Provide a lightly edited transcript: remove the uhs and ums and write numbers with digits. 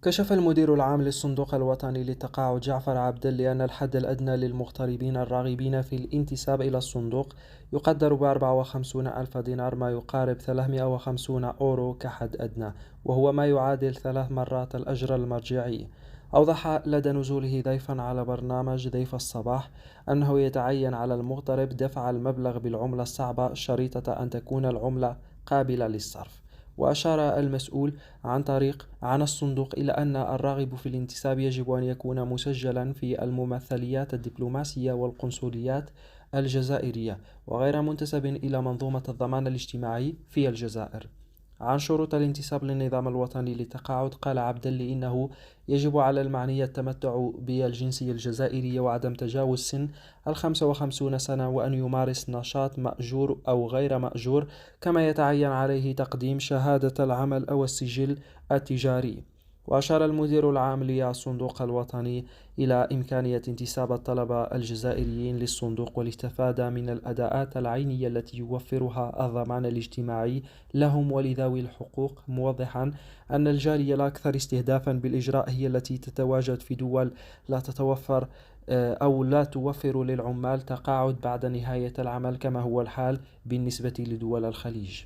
كشف المدير العام للصندوق الوطني للتقاعد جعفر عبدلي أن الحد الأدنى للمغتربين الراغبين في الانتساب إلى الصندوق يقدر ب54 ألف دينار، ما يقارب 350 أورو كحد أدنى، وهو ما يعادل 3 مرات الأجر المرجعي. أوضح لدى نزوله ضيفا على برنامج ضيف الصباح أنه يتعين على المغترب دفع المبلغ بالعملة الصعبة شريطة أن تكون العملة قابلة للصرف. وأشار المسؤول عن الصندوق إلى أن الراغب في الانتساب يجب أن يكون مسجلا في الممثليات الدبلوماسية والقنصليات الجزائرية، وغير منتسب إلى منظومة الضمان الاجتماعي في الجزائر. عن شروط الانتساب للنظام الوطني للتقاعد قال عبدلي إنه يجب على المعني التمتع بالجنسية الجزائرية وعدم تجاوز سن 55 سنة، وأن يمارس نشاط مأجور أو غير مأجور، كما يتعين عليه تقديم شهادة العمل أو السجل التجاري. وأشار المدير العام للصندوق الوطني إلى إمكانية انتساب الطلبة الجزائريين للصندوق والاستفادة من الأداءات العينية التي يوفرها الضمان الاجتماعي لهم ولذوي الحقوق، موضحا أن الجالية الأكثر استهدافا بالإجراء هي التي تتواجد في دول لا تتوفر أو لا توفر للعمال تقاعد بعد نهاية العمل، كما هو الحال بالنسبة لدول الخليج.